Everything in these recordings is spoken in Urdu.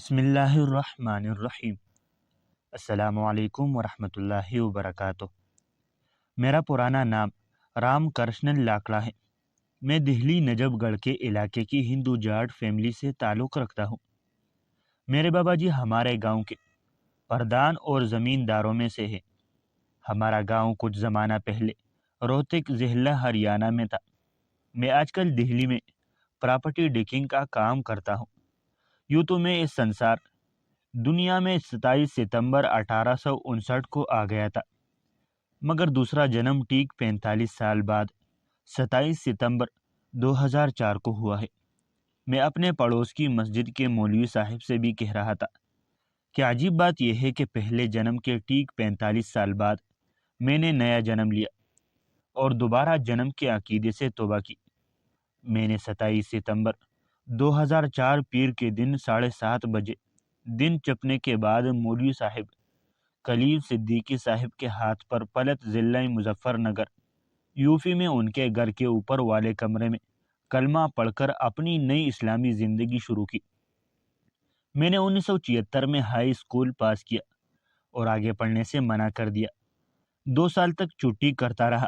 بسم اللہ الرحمن الرحیم۔ السلام علیکم ورحمۃ اللہ وبرکاتہ۔ میرا پرانا نام رام کرشنن لاکڑا ہے۔ میں دہلی نجف گڑھ کے علاقے کی ہندو جاٹ فیملی سے تعلق رکھتا ہوں۔ میرے بابا جی ہمارے گاؤں کے پردھان اور زمینداروں میں سے ہے۔ ہمارا گاؤں کچھ زمانہ پہلے روہتک ضلع ہریانہ میں تھا۔ میں آج کل دہلی میں پراپرٹی ڈیلنگ کا کام کرتا ہوں۔ یوں تو میں اس سنسار دنیا میں 27 ستمبر 1859 کو آ گیا تھا، مگر دوسرا جنم ٹھیک 45 سال بعد 27 ستمبر 2004 کو ہوا ہے۔ میں اپنے پڑوس کی مسجد کے مولوی صاحب سے بھی کہہ رہا تھا کہ عجیب بات یہ ہے کہ پہلے جنم کے ٹھیک 45 سال بعد میں نے نیا جنم لیا اور دوبارہ جنم کے عقیدے سے توبہ کی۔ میں نے 27 ستمبر 2004 پیر کے دن 7:30 بجے دن چپنے کے بعد مولوی صاحب کلیم صدیقی صاحب کے ہاتھ پر پلت ضلع مظفر نگر یوپی میں ان کے گھر کے اوپر والے کمرے میں کلمہ پڑھ کر اپنی نئی اسلامی زندگی شروع کی۔ میں نے 1976 میں ہائی اسکول پاس کیا اور آگے پڑھنے سے منع کر دیا۔ 2 سال تک چھٹی کرتا رہا۔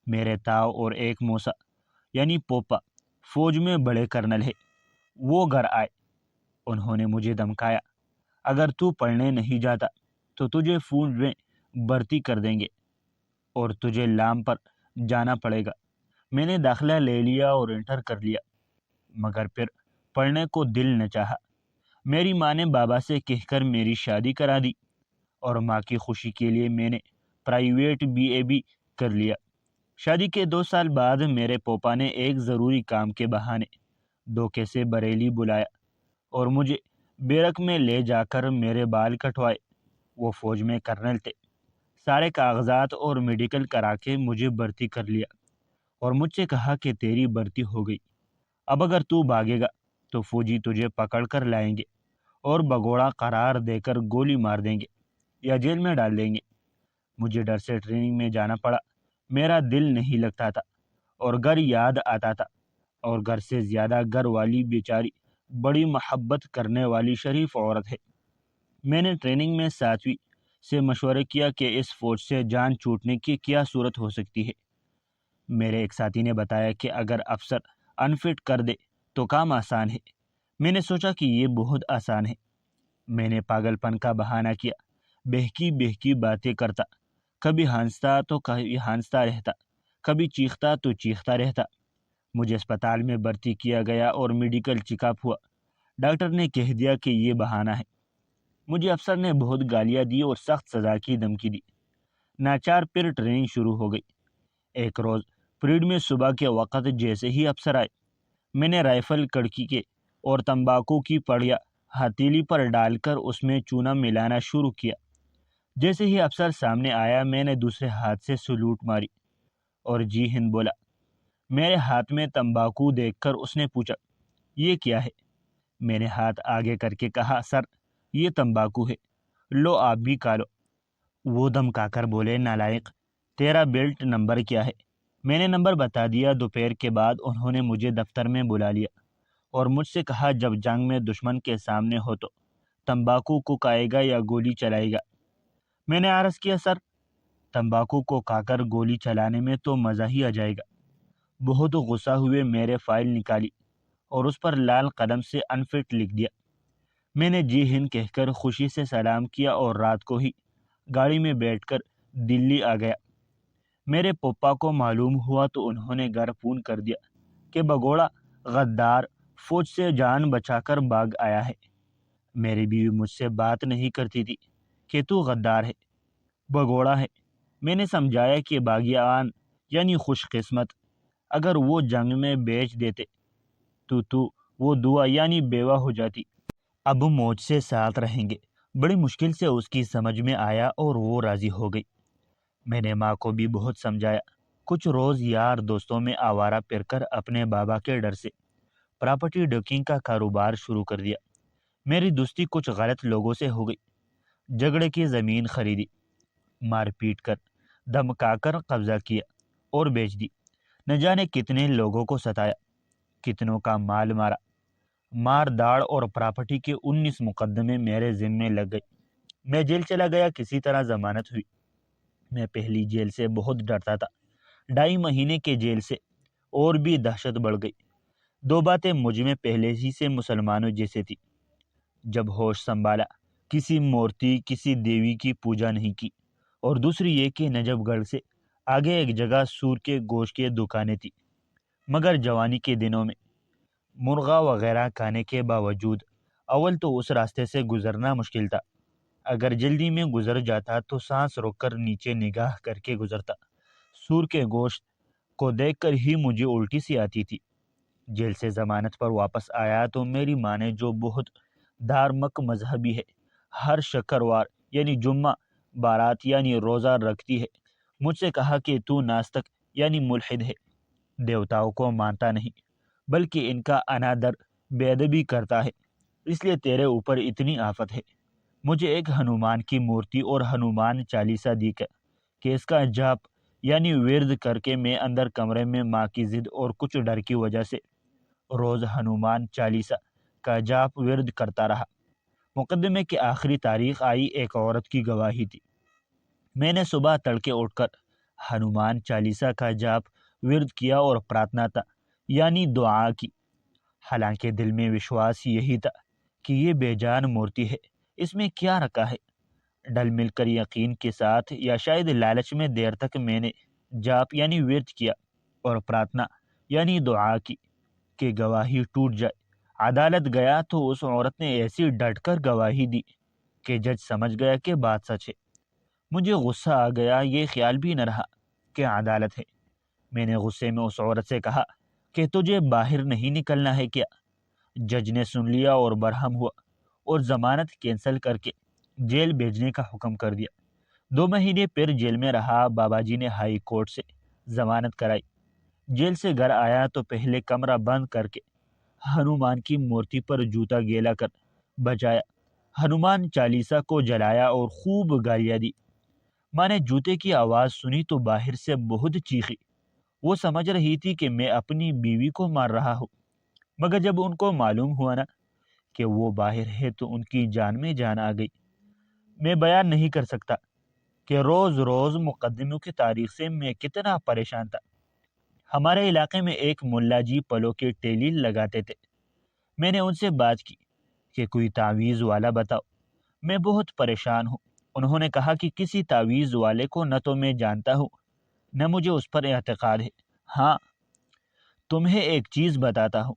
میرے تاؤ اور ایک موسا یعنی پوپا فوج میں بڑے کرنل ہے، وہ گھر آئے۔ انہوں نے مجھے دھمکایا، اگر تو پڑھنے نہیں جاتا تو تجھے فوج میں بھرتی کر دیں گے اور تجھے لام پر جانا پڑے گا۔ میں نے داخلہ لے لیا اور انٹر کر لیا، مگر پھر پڑھنے کو دل نہ چاہا۔ میری ماں نے بابا سے کہہ کر میری شادی کرا دی اور ماں کی خوشی کے لیے میں نے پرائیویٹ BA بھی کر لیا۔ شادی کے 2 سال بعد میرے پوپا نے ایک ضروری کام کے بہانے دھوکے سے بریلی بلایا اور مجھے بیرک میں لے جا کر میرے بال کٹوائے۔ وہ فوج میں کرنل تھے۔ سارے کاغذات اور میڈیکل کرا کے مجھے بھرتی کر لیا اور مجھ سے کہا کہ تیری بھرتی ہو گئی، اب اگر تو بھاگے گا تو فوجی تجھے پکڑ کر لائیں گے اور بگوڑا قرار دے کر گولی مار دیں گے یا جیل میں ڈال دیں گے۔ مجھے ڈر سے ٹریننگ میں جانا پڑا۔ میرا دل نہیں لگتا تھا اور گھر یاد آتا تھا، اور گھر سے زیادہ گھر والی بیچاری بڑی محبت کرنے والی شریف عورت ہے۔ میں نے ٹریننگ میں ساتھی سے مشورہ کیا کہ اس فوج سے جان چھوٹنے کی کیا صورت ہو سکتی ہے۔ میرے ایک ساتھی نے بتایا کہ اگر افسر انفٹ کر دے تو کام آسان ہے۔ میں نے سوچا کہ یہ بہت آسان ہے۔ میں نے پاگل پن کا بہانہ کیا، بہکی بہکی باتیں کرتا، کبھی ہنستا تو کبھی ہنستا رہتا، کبھی چیختا تو چیختا رہتا۔ مجھے اسپتال میں بھرتی کیا گیا اور میڈیکل چیک اپ ہوا۔ ڈاکٹر نے کہہ دیا کہ یہ بہانہ ہے۔ مجھے افسر نے بہت گالیاں دی اور سخت سزا کی دھمکی دی۔ ناچار پھر ٹریننگ شروع ہو گئی۔ ایک روز پریڈ میں صبح کے وقت جیسے ہی افسر آئے، میں نے رائفل کڑکی کے اور تمباکو کی پڑیا ہتھیلی پر ڈال کر اس میں چونا ملانا شروع کیا۔ جیسے ہی افسر سامنے آیا میں نے دوسرے ہاتھ سے سلوٹ ماری اور جی ہند بولا۔ میرے ہاتھ میں تمباکو دیکھ کر اس نے پوچھا، یہ کیا ہے؟ میں نے ہاتھ آگے کر کے کہا، سر یہ تمباکو ہے، لو آپ بھی کھا لو۔ وہ دھمکا کر بولے، نالائق، تیرا بیلٹ نمبر کیا ہے؟ میں نے نمبر بتا دیا۔ دوپہر کے بعد انہوں نے مجھے دفتر میں بلا لیا اور مجھ سے کہا، جب جنگ میں دشمن کے سامنے ہو تو تمباکو کو کھائے گا یا گولی چلائے گا؟ میں نے عرض کیا، سر تمباکو کو کھا کر گولی چلانے میں تو مزہ ہی آ جائے گا۔ بہت غصہ ہوئے میرے فائل نکالی اور اس پر لال قلم سے انفٹ لکھ دیا۔ میں نے جی ہند کہہ کر خوشی سے سلام کیا اور رات کو ہی گاڑی میں بیٹھ کر دلی آ گیا۔ میرے پپا کو معلوم ہوا تو انہوں نے گھر فون کر دیا کہ بگوڑا غدار فوج سے جان بچا کر بھاگ آیا ہے۔ میری بیوی مجھ سے بات نہیں کرتی تھی کہ تو غدار ہے، بگوڑا ہے۔ میں نے سمجھایا کہ باغیان یعنی خوش قسمت، اگر وہ جنگ میں بیچ دیتے تو وہ دعا یعنی بیوہ ہو جاتی، اب موج سے ساتھ رہیں گے۔ بڑی مشکل سے اس کی سمجھ میں آیا اور وہ راضی ہو گئی۔ میں نے ماں کو بھی بہت سمجھایا۔ کچھ روز یار دوستوں میں آوارہ پھر کر اپنے بابا کے ڈر سے پراپرٹی ڈیلنگ کا کاروبار شروع کر دیا۔ میری دوستی کچھ غلط لوگوں سے ہو گئی۔ جھگڑے کی زمین خریدی، مار پیٹ کر، دھمکا کر قبضہ کیا اور بیچ دی۔ نہ جانے کتنے لوگوں کو ستایا، کتنوں کا مال مارا۔ مار داڑ اور پراپرٹی کے 19 مقدمے میرے ذمے لگ گئے۔ میں جیل چلا گیا، کسی طرح ضمانت ہوئی۔ میں پہلی جیل سے بہت ڈرتا تھا، 2.5 مہینے کے جیل سے اور بھی دہشت بڑھ گئی۔ 2 باتیں مجھ میں پہلے ہی سے مسلمانوں جیسے تھی۔ جب ہوش سنبھالا، کسی مورتی کسی دیوی کی پوجا نہیں کی، اور دوسری یہ کہ نجب گڑھ سے آگے ایک جگہ سور کے گوشت کی دکانیں تھی، مگر جوانی کے دنوں میں مرغا وغیرہ کھانے کے باوجود اول تو اس راستے سے گزرنا مشکل تھا۔ اگر جلدی میں گزر جاتا تو سانس روک کر نیچے نگاہ کر کے گزرتا۔ سور کے گوشت کو دیکھ کر ہی مجھے الٹی سی آتی تھی۔ جیل سے ضمانت پر واپس آیا تو میری ماں نے، جو بہت دھارمک مذہبی ہے، ہر شکروار یعنی جمعہ بارات یعنی روزہ رکھتی ہے، مجھ سے کہا کہ تو ناستک یعنی ملحد ہے، دیوتاؤں کو مانتا نہیں بلکہ ان کا انادر بے ادبی کرتا ہے، اس لیے تیرے اوپر اتنی آفت ہے۔ مجھے ایک ہنومان کی مورتی اور ہنومان چالیسا دی کہ اس کا جاپ یعنی ورد کر کے میں اندر کمرے میں ماں کی ضد اور کچھ ڈر کی وجہ سے روز ہنومان چالیسا کا جاپ ورد کرتا رہا۔ مقدمے کی آخری تاریخ آئی، ایک عورت کی گواہی تھی۔ میں نے صبح تڑکے اٹھ کر ہنومان چالیسا کا جاپ ورد کیا اور پراتھنا تھا یعنی دعا کی، حالانکہ دل میں وشواس یہی تھا کہ یہ بے جان مورتی ہے، اس میں کیا رکھا ہے۔ ڈل مل کر یقین کے ساتھ یا شاید لالچ میں دیر تک میں نے جاپ یعنی ورد کیا اور پراتھنا یعنی دعا کی کہ گواہی ٹوٹ جائے۔ عدالت گیا تو اس عورت نے ایسی ڈٹ کر گواہی دی کہ جج سمجھ گیا کہ بات سچ ہے۔ مجھے غصہ آ گیا، یہ خیال بھی نہ رہا کہ عدالت ہے۔ میں نے غصے میں اس عورت سے کہا کہ تجھے باہر نہیں نکلنا ہے کیا؟ جج نے سن لیا اور برہم ہوا اور ضمانت کینسل کر کے جیل بھیجنے کا حکم کر دیا۔ 2 مہینے پھر جیل میں رہا۔ بابا جی نے ہائی کورٹ سے ضمانت کرائی۔ جیل سے گھر آیا تو پہلے کمرہ بند کر کے ہنومان کی مورتی پر جوتا گیلا کر بجایا، ہنومان چالیسا کو جلایا اور خوب گالیاں دی۔ ماں نے جوتے کی آواز سنی تو باہر سے بہت چیخی۔ وہ سمجھ رہی تھی کہ میں اپنی بیوی کو مار رہا ہوں، مگر جب ان کو معلوم ہوا نا کہ وہ باہر ہے تو ان کی جان میں جان آ گئی۔ میں بیان نہیں کر سکتا کہ روز روز مقدموں کی تاریخ سے میں کتنا پریشان تھا۔ ہمارے علاقے میں ایک ملا جی پلوں کے ٹیلی لگاتے تھے۔ میں نے ان سے بات کی کہ کوئی تعویذ والا بتاؤ، میں بہت پریشان ہوں۔ انہوں نے کہا کہ کسی تعویذ والے کو نہ تو میں جانتا ہوں نہ مجھے اس پر اعتقاد ہے، ہاں تمہیں ایک چیز بتاتا ہوں،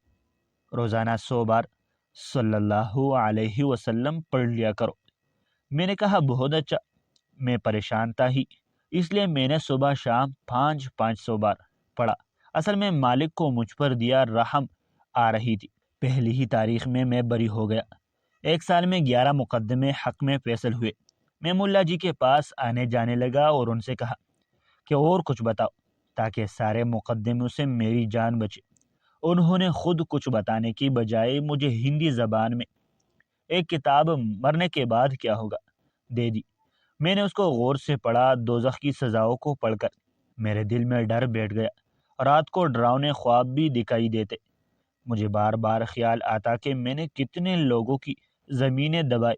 روزانہ 100 بار صلی اللہ علیہ وسلم پڑھ لیا کرو۔ میں نے کہا بہت اچھا۔ میں پریشان تھا ہی، اس لیے میں نے صبح شام 500 بار پڑھا۔ اصل میں مالک کو مجھ پر دیا رحم آ رہی تھی۔ پہلی ہی تاریخ میں بری ہو گیا۔ 1 سال میں 11 مقدمے حق میں فیصل ہوئے۔ میں ملا جی کے پاس آنے جانے لگا اور ان سے کہا کہ اور کچھ بتاؤ تاکہ سارے مقدموں سے میری جان بچے۔ انہوں نے خود کچھ بتانے کی بجائے مجھے ہندی زبان میں ایک کتاب مرنے کے بعد کیا ہوگا دے دی۔ میں نے اس کو غور سے پڑھا۔ دوزخ کی سزاؤں کو پڑھ کر میرے دل میں ڈر بیٹھ گیا۔ رات کو ڈراؤنے خواب بھی دکھائی دیتے۔ مجھے بار بار خیال آتا کہ میں نے کتنے لوگوں کی زمینیں دبائی،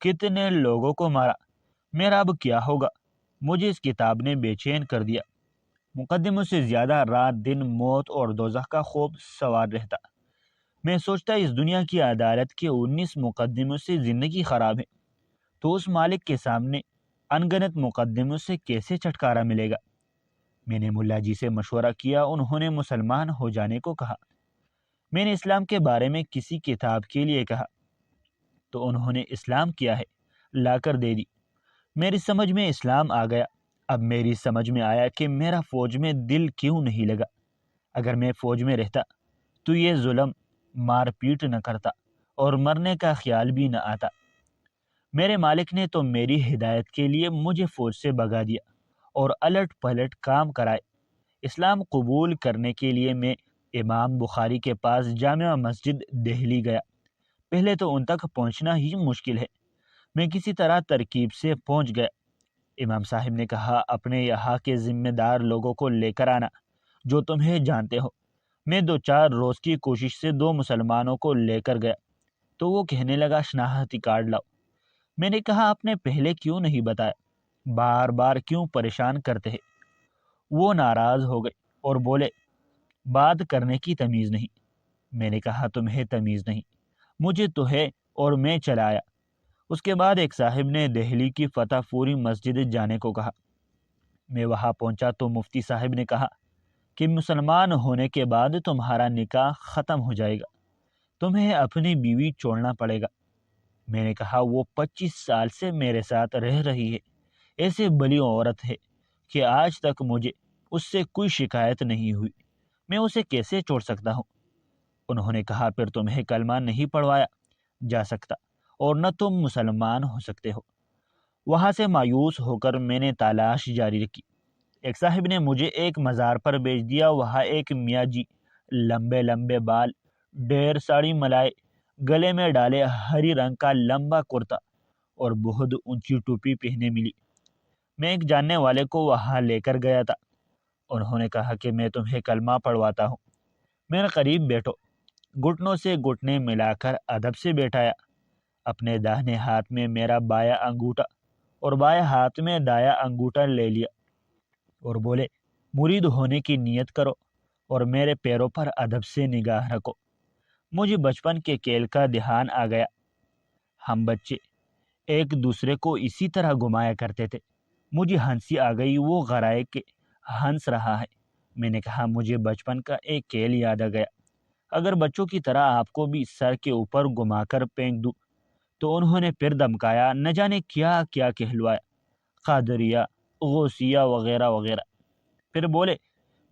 کتنے لوگوں کو مارا، میرا اب کیا ہوگا۔ مجھے اس کتاب نے بے چین کر دیا۔ مقدموں سے زیادہ رات دن موت اور دوزخ کا خوف سوار رہتا۔ میں سوچتا اس دنیا کی عدالت کے 19 مقدموں سے زندگی خراب ہے تو اس مالک کے سامنے انگنت مقدموں سے کیسے چھٹکارا ملے گا۔ میں نے ملا جی سے مشورہ کیا، انہوں نے مسلمان ہو جانے کو کہا۔ میں نے اسلام کے بارے میں کسی کتاب کے لیے کہا تو انہوں نے اسلام کیا ہے لا کر دے دی۔ میری سمجھ میں اسلام آ گیا۔ اب میری سمجھ میں آیا کہ میرا فوج میں دل کیوں نہیں لگا۔ اگر میں فوج میں رہتا تو یہ ظلم مار پیٹ نہ کرتا اور مرنے کا خیال بھی نہ آتا۔ میرے مالک نے تو میری ہدایت کے لیے مجھے فوج سے بھگا دیا اور الٹ پلٹ کام کرائے۔ اسلام قبول کرنے کے لیے میں امام بخاری کے پاس جامع مسجد دہلی گیا۔ پہلے تو ان تک پہنچنا ہی مشکل ہے، میں کسی طرح ترکیب سے پہنچ گیا۔ امام صاحب نے کہا اپنے یہاں کے ذمہ دار لوگوں کو لے کر آنا جو تمہیں جانتے ہو۔ میں 2-4 روز کی کوشش سے 2 مسلمانوں کو لے کر گیا تو وہ کہنے لگا شناختی کارڈ لاؤ۔ میں نے کہا آپ نے پہلے کیوں نہیں بتایا، بار بار کیوں پریشان کرتے ہیں؟ وہ ناراض ہو گئے اور بولے بات کرنے کی تمیز نہیں۔ میں نے کہا تمہیں تمیز نہیں، مجھے تو ہے، اور میں چلا آیا۔ اس کے بعد ایک صاحب نے دہلی کی فتح پوری مسجد جانے کو کہا۔ میں وہاں پہنچا تو مفتی صاحب نے کہا کہ مسلمان ہونے کے بعد تمہارا نکاح ختم ہو جائے گا، تمہیں اپنی بیوی چھوڑنا پڑے گا۔ میں نے کہا وہ 25 سال سے میرے ساتھ رہ رہی ہے، ایسے بلی عورت ہے کہ آج تک مجھے اس سے کوئی شکایت نہیں ہوئی، میں اسے کیسے چھوڑ سکتا ہوں؟ انہوں نے کہا پھر تمہیں کلمہ نہیں پڑھوایا جا سکتا اور نہ تم مسلمان ہو سکتے ہو۔ وہاں سے مایوس ہو کر میں نے تلاش جاری رکھی۔ ایک صاحب نے مجھے ایک مزار پر بھیج دیا، وہاں ایک میاں جی، لمبے لمبے بال، ڈھیر ساڑی ملائے، گلے میں ڈالے ہری رنگ کا لمبا کرتا اور بہت اونچی ٹوپی پہنے ملی۔ میں ایک جاننے والے کو وہاں لے کر گیا تھا۔ انہوں نے کہا کہ میں تمہیں کلمہ پڑھواتا ہوں۔ میرے قریب بیٹھو، گھٹنوں سے گھٹنے ملا کر ادب سے بیٹھایا، اپنے داہنے ہاتھ میں میرا بایاں انگوٹھا اور بایاں ہاتھ میں دایاں انگوٹھا لے لیا اور بولے مرید ہونے کی نیت کرو اور میرے پیروں پر ادب سے نگاہ رکھو۔ مجھے بچپن کے کھیل کا دھیان آ گیا۔ ہم بچے ایک دوسرے کو اسی طرح گھمایا کرتے تھے۔ مجھے ہنسی آ گئی، وہ غرائے کہ ہنس رہا ہے۔ میں نے کہا مجھے بچپن کا ایک کھیل یاد آ گیا، اگر بچوں کی طرح آپ کو بھی سر کے اوپر گھما کر پھینک دوں۔ تو انہوں نے پھر دمکایا، نہ جانے کیا کیا کہلوایا، قادریہ، غوثیہ وغیرہ وغیرہ۔ پھر بولے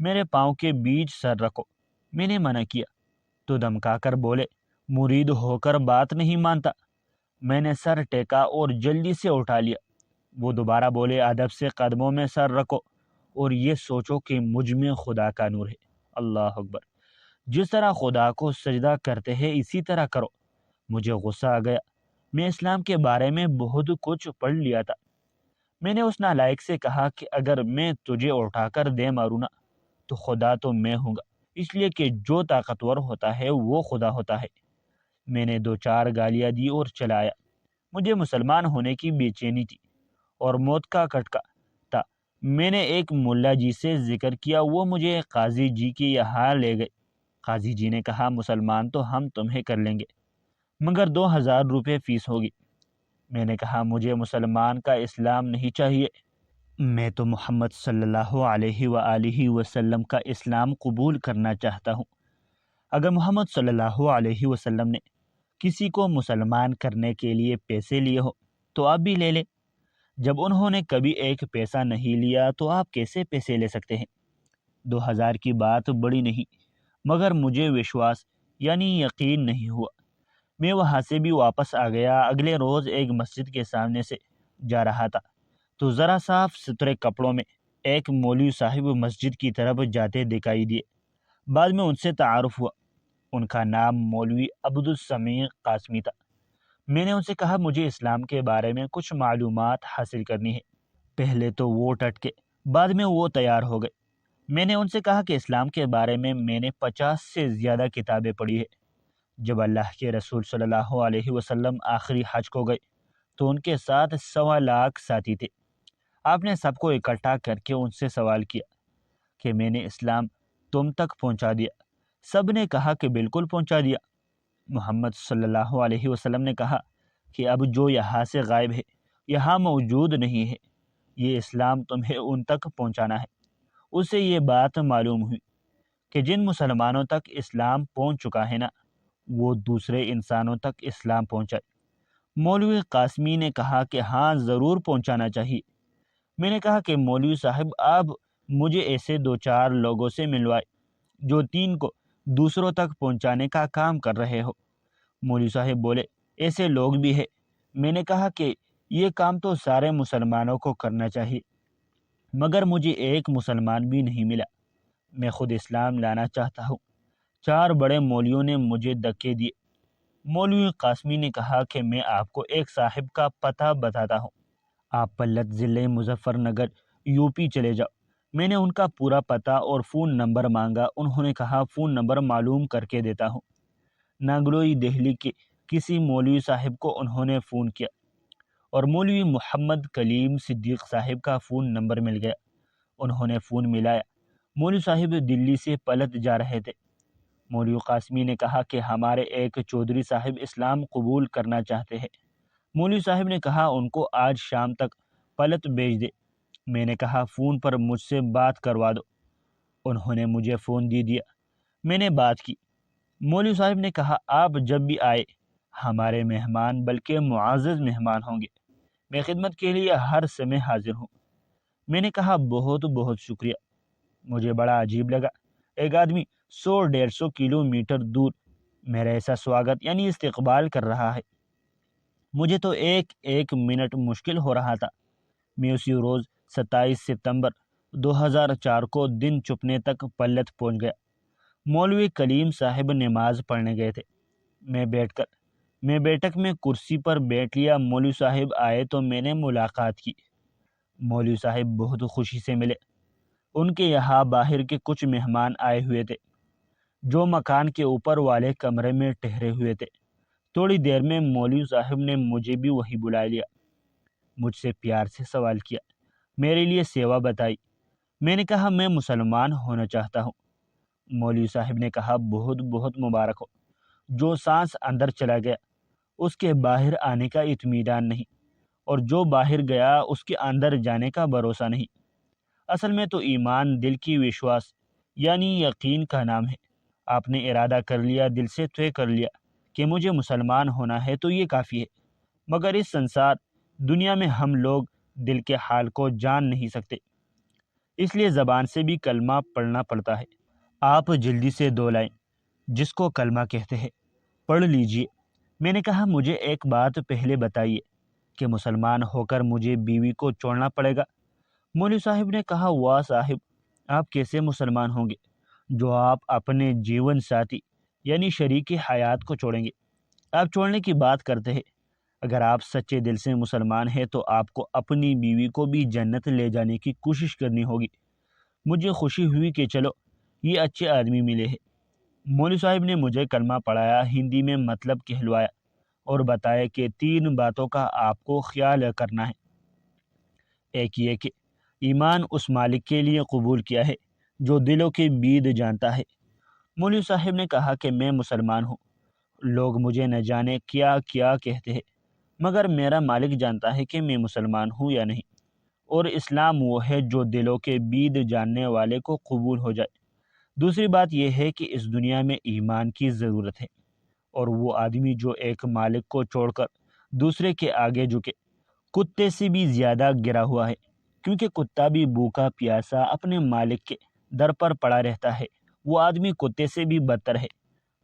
میرے پاؤں کے بیچ سر رکھو۔ میں نے منع کیا تو دمکا کر بولے مرید ہو کر بات نہیں مانتا۔ میں نے سر ٹیکا اور جلدی سے اٹھا لیا۔ وہ دوبارہ بولے ادب سے قدموں میں سر رکھو اور یہ سوچو کہ مجھ میں خدا کا نور ہے۔ اللہ اکبر، جس طرح خدا کو سجدہ کرتے ہیں اسی طرح کرو۔ مجھے غصہ آ گیا، میں اسلام کے بارے میں بہت کچھ پڑھ لیا تھا۔ میں نے اس نالائق سے کہا کہ اگر میں تجھے اٹھا کر دے ماروں نا تو خدا تو میں ہوں گا، اس لیے کہ جو طاقتور ہوتا ہے وہ خدا ہوتا ہے۔ میں نے 2-4 گالیاں دی اور چلا آیا۔ مجھے مسلمان ہونے کی بے چینی تھی اور موت کا کھٹکا تھا۔ میں نے ایک ملا جی سے ذکر کیا، وہ مجھے قاضی جی کے یہاں لے گئے۔ قاضی جی نے کہا مسلمان تو ہم تمہیں کر لیں گے، مگر 2000 روپے فیس ہوگی۔ میں نے کہا مجھے مسلمان کا اسلام نہیں چاہیے، میں تو محمد صلی اللہ علیہ وآلہ وسلم کا اسلام قبول کرنا چاہتا ہوں۔ اگر محمد صلی اللہ علیہ وسلم نے کسی کو مسلمان کرنے کے لیے پیسے لیے ہو تو آپ بھی لے لیں۔ جب انہوں نے کبھی ایک پیسہ نہیں لیا تو آپ کیسے پیسے لے سکتے ہیں؟ 2000 کی بات بڑی نہیں، مگر مجھے وشواس یعنی یقین نہیں ہوا۔ میں وہاں سے بھی واپس آ گیا۔ اگلے روز ایک مسجد کے سامنے سے جا رہا تھا تو ذرا صاف ستھرے کپڑوں میں ایک مولوی صاحب مسجد کی طرف جاتے دکھائی دیے۔ بعد میں ان سے تعارف ہوا۔ ان کا نام مولوی عبدالسمیع قاسمی تھا۔ میں نے ان سے کہا مجھے اسلام کے بارے میں کچھ معلومات حاصل کرنی ہے۔ پہلے تو وہ ٹٹکے، بعد میں وہ تیار ہو گئے۔ میں نے ان سے کہا کہ اسلام کے بارے میں نے 50 سے زیادہ کتابیں پڑھی ہے۔ جب اللہ کے رسول صلی اللہ علیہ وسلم آخری حج کو گئے تو ان کے ساتھ 1.25 لاکھ ساتھی تھے۔ آپ نے سب کو اکٹھا کر کے ان سے سوال کیا کہ میں نے اسلام تم تک پہنچا دیا؟ سب نے کہا کہ بالکل پہنچا دیا۔ محمد صلی اللہ علیہ وسلم نے کہا کہ اب جو یہاں سے غائب ہے، یہاں موجود نہیں ہے، یہ اسلام تمہیں ان تک پہنچانا ہے۔ اسے یہ بات معلوم ہوئی کہ جن مسلمانوں تک اسلام پہنچ چکا ہے نا، وہ دوسرے انسانوں تک اسلام پہنچائے۔ مولوی قاسمی نے کہا کہ ہاں ضرور پہنچانا چاہیے۔ میں نے کہا کہ مولوی صاحب آپ مجھے ایسے 2-4 لوگوں سے ملوائے جو دین کو دوسروں تک پہنچانے کا کام کر رہے ہو۔ مولوی صاحب بولے ایسے لوگ بھی ہیں۔ میں نے کہا کہ یہ کام تو سارے مسلمانوں کو کرنا چاہیے، مگر مجھے ایک مسلمان بھی نہیں ملا۔ میں خود اسلام لانا چاہتا ہوں۔ 4 بڑے مولویوں نے مجھے دھکے دیے۔ مولوی قاسمی نے کہا کہ میں آپ کو ایک صاحب کا پتہ بتاتا ہوں، آپ پلت ضلع مظفر نگر یو پی چلے جاؤ، میں نے ان کا پورا پتہ اور فون نمبر مانگا۔ انہوں نے کہا فون نمبر معلوم کر کے دیتا ہوں۔ ناگلوئی دہلی کے کسی مولوی صاحب کو انہوں نے فون کیا اور مولوی محمد کلیم صدیق صاحب کا فون نمبر مل گیا۔ انہوں نے فون ملایا۔ مولوی صاحب دلی سے پلٹ جا رہے تھے۔ مولوی قاسمی نے کہا کہ ہمارے ایک چودھری صاحب اسلام قبول کرنا چاہتے ہیں۔ مولوی صاحب نے کہا ان کو آج شام تک پلٹ بھیج دے۔ میں نے کہا فون پر مجھ سے بات کروا دو۔ انہوں نے مجھے فون دے دیا۔ میں نے بات کی۔ مولوی صاحب نے کہا آپ جب بھی آئے ہمارے مہمان بلکہ معزز مہمان ہوں گے۔ میں خدمت کے لیے ہر سمے حاضر ہوں۔ میں نے کہا بہت بہت شکریہ۔ مجھے بڑا عجیب لگا، ایک آدمی 100-150 کلومیٹر دور میرا ایسا سواگت یعنی استقبال کر رہا ہے۔ مجھے تو ایک ایک منٹ مشکل ہو رہا تھا۔ میں اسی روز 27 ستمبر 2004 کو دن چھپنے تک پلت پہنچ گیا۔ مولوی کلیم صاحب نماز پڑھنے گئے تھے۔ میں بیٹھک میں کرسی پر بیٹھ لیا۔ مولوی صاحب آئے تو میں نے ملاقات کی۔ مولوی صاحب بہت خوشی سے ملے۔ ان کے یہاں باہر کے کچھ مہمان آئے ہوئے تھے جو مکان کے اوپر والے کمرے میں ٹھہرے ہوئے تھے۔ تھوڑی دیر میں مولوی صاحب نے مجھے بھی وہی بلا لیا۔ مجھ سے پیار سے سوال کیا، میرے لیے سیوا بتائی۔ میں نے کہا میں مسلمان ہونا چاہتا ہوں۔ مولوی صاحب نے کہا بہت بہت مبارک ہو۔ جو سانس اندر چلا گیا اس کے باہر آنے کا اطمینان نہیں، اور جو باہر گیا اس کے اندر جانے کا بھروسہ نہیں۔ اصل میں تو ایمان دل کی وشواس یعنی یقین کا نام ہے۔ آپ نے ارادہ کر لیا، دل سے طے کر لیا کہ مجھے مسلمان ہونا ہے تو یہ کافی ہے۔ مگر اس سنسار دنیا میں ہم لوگ دل کے حال کو جان نہیں سکتے، اس لیے زبان سے بھی کلمہ پڑھنا پڑتا ہے۔ آپ جلدی سے 2 لائن جس کو کلمہ کہتے ہیں پڑھ لیجئے۔ میں نے کہا مجھے ایک بات پہلے بتائیے کہ مسلمان ہو کر مجھے بیوی کو چھوڑنا پڑے گا؟ مولوی صاحب نے کہا واہ صاحب، آپ کیسے مسلمان ہوں گے جو آپ اپنے جیون ساتھی یعنی شریک حیات کو چھوڑیں گے؟ آپ چھوڑنے کی بات کرتے ہیں۔ اگر آپ سچے دل سے مسلمان ہیں تو آپ کو اپنی بیوی کو بھی جنت لے جانے کی کوشش کرنی ہوگی۔ مجھے خوشی ہوئی کہ چلو یہ اچھے آدمی ملے ہیں۔ مولوی صاحب نے مجھے کلمہ پڑھایا، ہندی میں مطلب کہلوایا اور بتایا کہ 3 باتوں کا آپ کو خیال کرنا ہے۔ ایک یہ کہ ایمان اس مالک کے لیے قبول کیا ہے جو دلوں کے بید جانتا ہے۔ مولوی صاحب نے کہا کہ میں مسلمان ہوں، لوگ مجھے نہ جانے کیا کیا کہتے ہیں، مگر میرا مالک جانتا ہے کہ میں مسلمان ہوں یا نہیں، اور اسلام وہ ہے جو دلوں کے بید جاننے والے کو قبول ہو جائے۔ دوسری بات یہ ہے کہ اس دنیا میں ایمان کی ضرورت ہے، اور وہ آدمی جو ایک مالک کو چھوڑ کر دوسرے کے آگے جھکے کتے سے بھی زیادہ گرا ہوا ہے، کیونکہ کتا بھی بھوکا پیاسا اپنے مالک کے در پر پڑا رہتا ہے۔ وہ آدمی کتے سے بھی بدتر ہے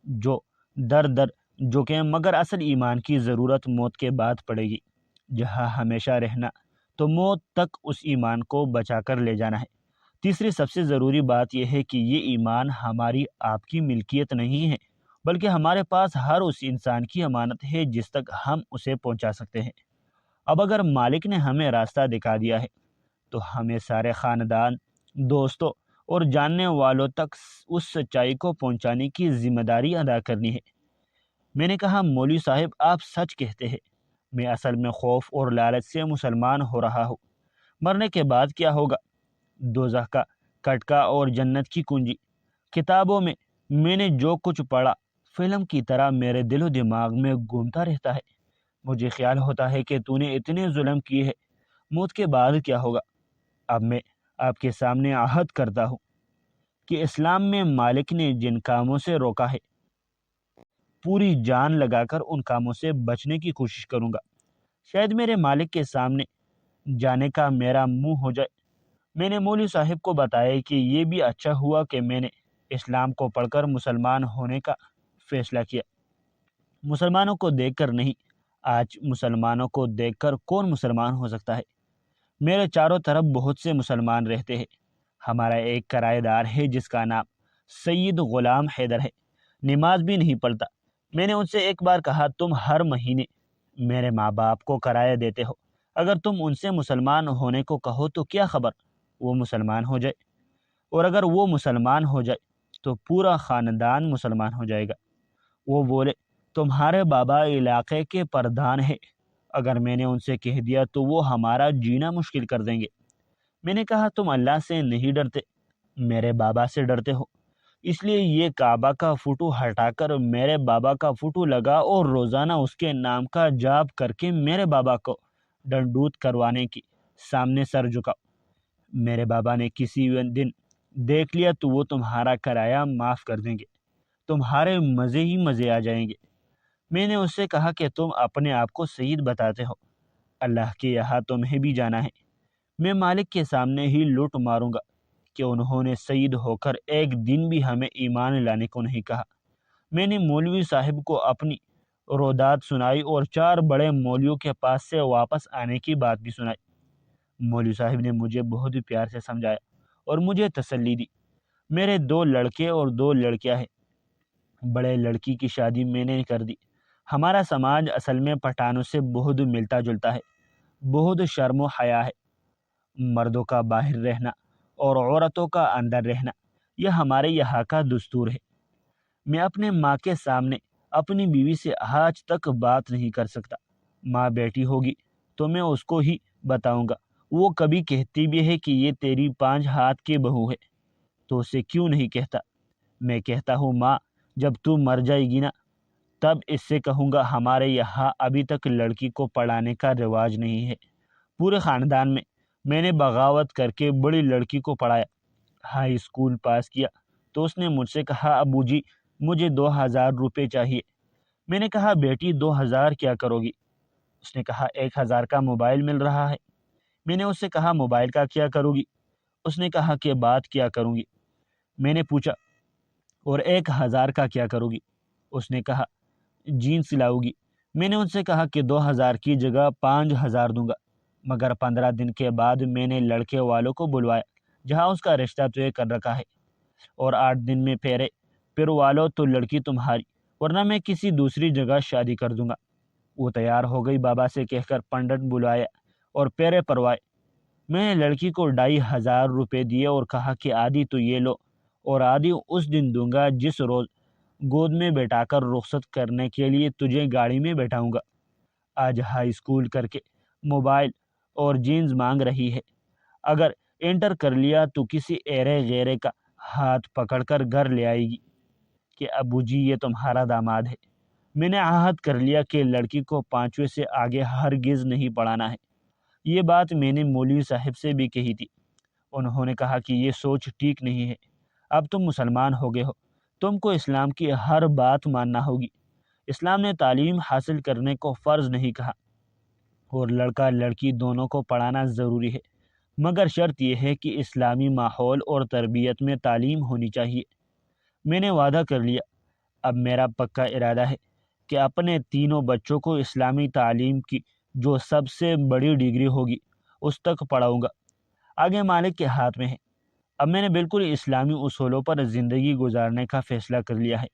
جو در در جھکے، مگر اصل ایمان کی ضرورت موت کے بعد پڑے گی، جہاں ہمیشہ رہنا تو موت تک اس ایمان کو بچا کر لے جانا ہے۔ تیسری سب سے ضروری بات یہ ہے کہ یہ ایمان ہماری آپ کی ملکیت نہیں ہے، بلکہ ہمارے پاس ہر اس انسان کی امانت ہے جس تک ہم اسے پہنچا سکتے ہیں۔ اب اگر مالک نے ہمیں راستہ دکھا دیا ہے تو ہمیں سارے خاندان، دوستوں اور جاننے والوں تک اس سچائی کو پہنچانے کی ذمہ داری ادا کرنی ہے۔ میں نے کہا مولوی صاحب آپ سچ کہتے ہیں، میں اصل میں خوف اور لالچ سے مسلمان ہو رہا ہوں۔ مرنے کے بعد کیا ہوگا؟ دوزخ کا کٹکا اور جنت کی کنجی۔ کتابوں میں نے جو کچھ پڑھا فلم کی طرح میرے دل و دماغ میں گھومتا رہتا ہے۔ مجھے خیال ہوتا ہے کہ تو نے اتنے ظلم کیے ہیں، موت کے بعد کیا ہوگا؟ اب میں آپ کے سامنے عہد کرتا ہوں کہ اسلام میں مالک نے جن کاموں سے روکا ہے پوری جان لگا کر ان کاموں سے بچنے کی کوشش کروں گا۔ شاید میرے مالک کے سامنے جانے کا میرا منہ ہو جائے۔ میں نے مولوی صاحب کو بتایا کہ یہ بھی اچھا ہوا کہ میں نے اسلام کو پڑھ کر مسلمان ہونے کا فیصلہ کیا۔ مسلمانوں کو دیکھ کر نہیں، آج مسلمانوں کو دیکھ کر کون مسلمان ہو سکتا ہے؟ میرے چاروں طرف بہت سے مسلمان رہتے ہیں۔ ہمارا ایک کرایہ دار ہے جس کا نام سید غلام حیدر ہے، نماز بھی نہیں پڑھتا۔ میں نے ان سے ایک بار کہا تم ہر مہینے میرے ماں باپ کو کرایہ دیتے ہو، اگر تم ان سے مسلمان ہونے کو کہو تو کیا خبر وہ مسلمان ہو جائے، اور اگر وہ مسلمان ہو جائے تو پورا خاندان مسلمان ہو جائے گا۔ وہ بولے تمہارے بابا علاقے کے پردھان ہے، اگر میں نے ان سے کہہ دیا تو وہ ہمارا جینا مشکل کر دیں گے۔ میں نے کہا تم اللہ سے نہیں ڈرتے، میرے بابا سے ڈرتے ہو، اس لیے یہ کعبہ کا فوٹو ہٹا کر میرے بابا کا فوٹو لگا اور روزانہ اس کے نام کا جاپ کر کے میرے بابا کو ڈنڈوت کروانے کی سامنے سر جھکاؤ۔ میرے بابا نے کسی دن دیکھ لیا تو وہ تمہارا کرایہ معاف کر دیں گے، تمہارے مزے ہی مزے آ جائیں گے۔ میں نے اس سے کہا کہ تم اپنے آپ کو سید بتاتے ہو، اللہ کے یہاں تمہیں بھی جانا ہے۔ میں مالک کے سامنے ہی لوٹ ماروں گا کہ انہوں نے سید ہو کر ایک دن بھی ہمیں ایمان لانے کو نہیں کہا۔ میں نے مولوی صاحب کو اپنی رودات سنائی اور 4 بڑے مولویوں کے پاس سے واپس آنے کی بات بھی سنائی۔ مولوی صاحب نے مجھے بہت پیار سے سمجھایا اور مجھے تسلی دی۔ میرے 2 لڑکے اور 2 لڑکیاں ہیں۔ بڑے لڑکی کی شادی میں نے کر دی۔ ہمارا سماج اصل میں پٹھانوں سے بہت ملتا جلتا ہے، بہت شرم و حیا ہے۔ مردوں کا باہر رہنا اور عورتوں کا اندر رہنا، یہ ہمارے یہاں کا دستور ہے۔ میں اپنے ماں کے سامنے اپنی بیوی سے آج تک بات نہیں کر سکتا۔ ماں بیٹی ہوگی تو میں اس کو ہی بتاؤں گا۔ وہ کبھی کہتی بھی ہے کہ یہ تیری 5 ہاتھ کی بہو ہے، تو اسے کیوں نہیں کہتا؟ میں کہتا ہوں ماں جب تو مر جائے گی نا، تب اس سے کہوں گا ہمارے یہاں ابھی تک لڑکی کو پڑھانے کا رواج نہیں ہے۔ پورے خاندان میں نے بغاوت کر کے بڑی لڑکی کو پڑھایا، ہائی اسکول پاس کیا تو اس نے مجھ سے کہا ابو جی مجھے 2000 روپے چاہیے۔ میں نے کہا بیٹی 2000 کیا کرو گی؟ اس نے کہا 1000 کا موبائل مل رہا ہے۔ میں نے اس سے کہا موبائل کا کیا کرو گی؟ اس نے کہا کہ بات کیا کروں گی۔ میں نے پوچھا اور 1000 کا کیا کرو گی؟ اس نے کہا جینس لاؤ گی۔ میں نے ان سے کہا کہ 2000 کی جگہ 5000 دوں گا، مگر 15 دن کے بعد میں نے لڑکے والوں کو بلوایا جہاں اس کا رشتہ طے کر رکھا ہے، اور 8 دن میں پھیرے پھر والو تو لڑکی تمہاری، ورنہ میں کسی دوسری جگہ شادی کر دوں گا۔ وہ تیار ہو گئی بابا سے کہہ کر پنڈت بلوایا اور پیرے پروائے۔ میں نے لڑکی کو 2500 روپے دیے اور کہا کہ آدھی تو یہ لو اور آدھی اس دن دوں گا جس روز گود میں بیٹھا کر رخصت کرنے کے لیے تجھے گاڑی میں بیٹھاؤں گا۔ آج ہائی اسکول کر کے موبائل اور جینز مانگ رہی ہے، اگر انٹر کر لیا تو کسی ایرے غیرے کا ہاتھ پکڑ کر گھر لے آئے گی کہ ابو جی یہ تمہارا داماد ہے۔ میں نے عہد کر لیا کہ لڑکی کو 5ویں سے آگے ہرگز نہیں پڑھانا ہے۔ یہ بات میں نے مولوی صاحب سے بھی کہی تھی۔ انہوں نے کہا کہ یہ سوچ ٹھیک نہیں ہے، اب تم مسلمان ہو گئے ہو، تم کو اسلام کی ہر بات ماننا ہوگی۔ اسلام نے تعلیم حاصل کرنے کو فرض نہیں کہا، اور لڑکا لڑکی دونوں کو پڑھانا ضروری ہے، مگر شرط یہ ہے کہ اسلامی ماحول اور تربیت میں تعلیم ہونی چاہیے۔ میں نے وعدہ کر لیا، اب میرا پکا ارادہ ہے کہ اپنے تینوں بچوں کو اسلامی تعلیم کی جو سب سے بڑی ڈگری ہوگی اس تک پڑھاؤں گا۔ آگے مالک کے ہاتھ میں ہے۔ اب میں نے بالکل اسلامی اصولوں پر زندگی گزارنے کا فیصلہ کر لیا ہے۔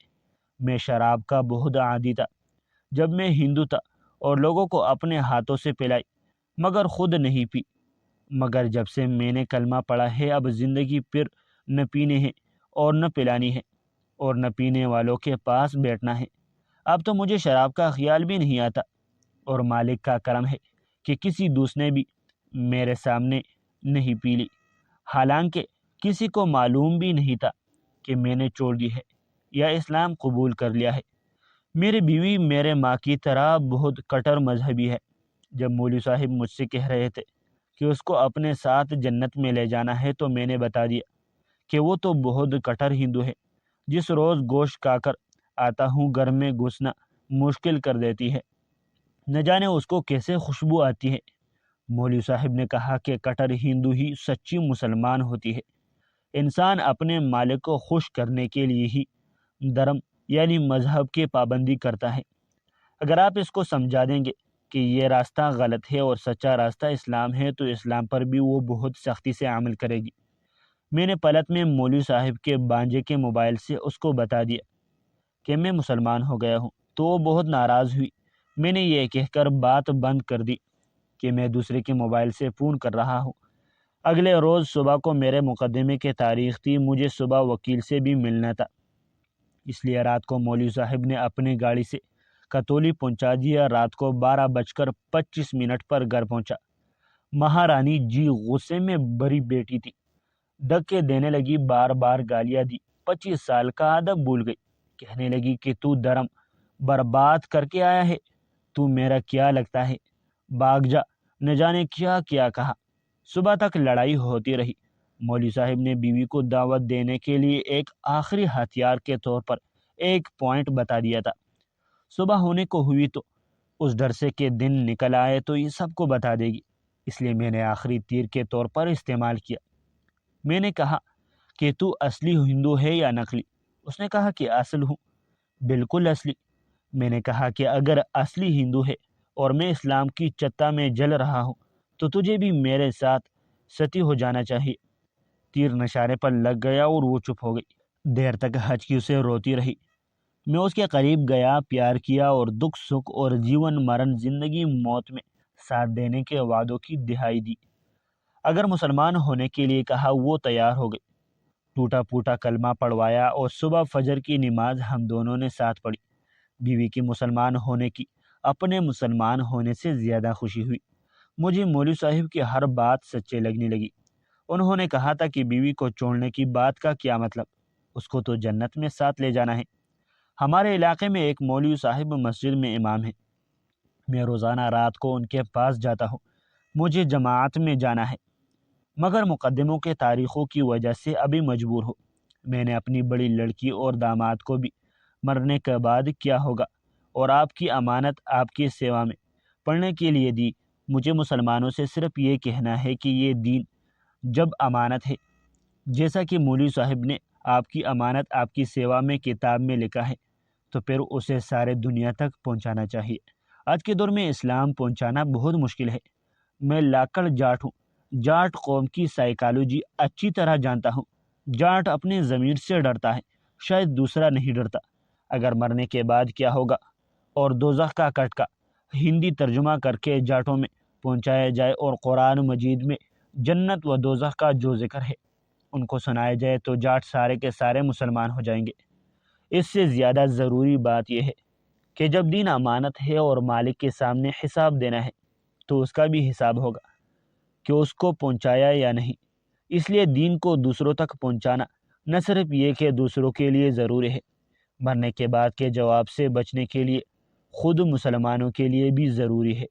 میں شراب کا بہت عادی تھا جب میں ہندو تھا اور لوگوں کو اپنے ہاتھوں سے پلائی، مگر خود نہیں پی۔ مگر جب سے میں نے کلمہ پڑھا ہے اب زندگی پھر نہ پینے ہے اور نہ پلانی ہے، اور نہ پینے والوں کے پاس بیٹھنا ہے۔ اب تو مجھے شراب کا خیال بھی نہیں آتا، اور مالک کا کرم ہے کہ کسی دوسرے بھی میرے سامنے نہیں پی لی، حالانکہ کسی کو معلوم بھی نہیں تھا کہ میں نے چھوڑ دی ہے یا اسلام قبول کر لیا ہے۔ میری بیوی میرے ماں کی طرح بہت کٹر مذہبی ہے۔ جب مولوی صاحب مجھ سے کہہ رہے تھے کہ اس کو اپنے ساتھ جنت میں لے جانا ہے تو میں نے بتا دیا کہ وہ تو بہت کٹر ہندو ہے، جس روز گوشت کھا کر آتا ہوں گھر میں گھسنا مشکل کر دیتی ہے، نہ جانے اس کو کیسے خوشبو آتی ہے۔ مولوی صاحب نے کہا کہ کٹر ہندو ہی سچی مسلمان ہوتی ہے۔ انسان اپنے مالک کو خوش کرنے کے لیے ہی دھرم یعنی مذہب کی پابندی کرتا ہے۔ اگر آپ اس کو سمجھا دیں گے کہ یہ راستہ غلط ہے اور سچا راستہ اسلام ہے تو اسلام پر بھی وہ بہت سختی سے عمل کرے گی۔ میں نے پلٹ میں مولوی صاحب کے بانجے کے موبائل سے اس کو بتا دیا کہ میں مسلمان ہو گیا ہوں، تو وہ بہت ناراض ہوئی۔ میں نے یہ کہہ کر بات بند کر دی کہ میں دوسرے کے موبائل سے فون کر رہا ہوں۔ اگلے روز صبح کو میرے مقدمے کی تاریخ تھی، مجھے صبح وکیل سے بھی ملنا تھا، اس لیے رات کو مولوی صاحب نے اپنی گاڑی سے کتولی پہنچا دیا۔ رات کو 12:25 پر گھر پہنچا۔ مہارانی جی غصے میں بری بیٹی تھی، دھکے دینے لگی، بار بار گالیاں دی، 25 سال کا ادب بھول گئی، کہنے لگی کہ تو دھرم برباد کر کے آیا ہے، تو میرا کیا لگتا ہے، بھاگ جا، نہ جانے کیا کیا کہا۔ صبح تک لڑائی ہوتی رہی۔ مولوی صاحب نے بیوی کو دعوت دینے کے لیے ایک آخری ہتھیار کے طور پر ایک پوائنٹ بتا دیا تھا۔ صبح ہونے کو ہوئی تو اس ڈر سے کہ دن نکل آئے تو یہ سب کو بتا دے گی، اس لیے میں نے آخری تیر کے طور پر استعمال کیا۔ میں نے کہا کہ تو اصلی ہندو ہے یا نقلی؟ اس نے کہا کہ اصل ہوں۔ بالکل اصلی۔ میں نے کہا کہ اگر اصلی ہندو ہے اور میں اسلام کی چتا میں جل رہا ہوں تو تجھے بھی میرے ساتھ ستی ہو جانا چاہیے۔ تیر نشانے پر لگ گیا اور وہ چپ ہو گئی۔ دیر تک ہچکی اسے روتی رہی۔ میں اس کے قریب گیا، پیار کیا اور دکھ سکھ اور جیون مرن، زندگی موت میں ساتھ دینے کے وعدوں کی دہائی دی۔ اگر مسلمان ہونے کے لیے کہا، وہ تیار ہو گئی۔ ٹوٹا پھوٹا کلمہ پڑھوایا اور صبح فجر کی نماز ہم دونوں نے ساتھ پڑھی۔ بیوی کی مسلمان ہونے کی اپنے مسلمان ہونے سے زیادہ خوشی ہوئی۔ مجھے مولوی صاحب کی ہر بات سچے لگنے لگی۔ انہوں نے کہا تھا کہ بیوی کو چھوڑنے کی بات کا کیا مطلب، اس کو تو جنت میں ساتھ لے جانا ہے۔ ہمارے علاقے میں ایک مولوی صاحب مسجد میں امام ہیں، میں روزانہ رات کو ان کے پاس جاتا ہوں۔ مجھے جماعت میں جانا ہے، مگر مقدموں کے تاریخوں کی وجہ سے ابھی مجبور ہو۔ میں نے اپنی بڑی لڑکی اور داماد کو بھی مرنے کے بعد کیا ہوگا اور آپ کی امانت آپ کی سیوا میں پڑھنے کے لیے دی۔ مجھے مسلمانوں سے صرف یہ کہنا ہے کہ یہ دین جب امانت ہے، جیسا کہ مولوی صاحب نے آپ کی امانت آپ کی سیوا میں کتاب میں لکھا ہے، تو پھر اسے سارے دنیا تک پہنچانا چاہیے۔ آج کے دور میں اسلام پہنچانا بہت مشکل ہے۔ میں لاکڑ جاٹ ہوں، جاٹ قوم کی سائیکالوجی اچھی طرح جانتا ہوں۔ جاٹ اپنے ضمیر سے ڈرتا ہے، شاید دوسرا نہیں ڈرتا۔ اگر مرنے کے بعد کیا ہوگا اور دوزخ کا کٹکا ہندی ترجمہ کر کے جاٹوں میں پہنچایا جائے اور قرآن مجید میں جنت و دوزخ کا جو ذکر ہے ان کو سنایا جائے تو جاٹ سارے کے سارے مسلمان ہو جائیں گے۔ اس سے زیادہ ضروری بات یہ ہے کہ جب دین امانت ہے اور مالک کے سامنے حساب دینا ہے تو اس کا بھی حساب ہوگا کہ اس کو پہنچایا یا نہیں۔ اس لیے دین کو دوسروں تک پہنچانا نہ صرف یہ کہ دوسروں کے لیے ضروری ہے، مرنے کے بعد کے جواب سے بچنے کے لیے خود مسلمانوں کے لیے بھی ضروری ہے۔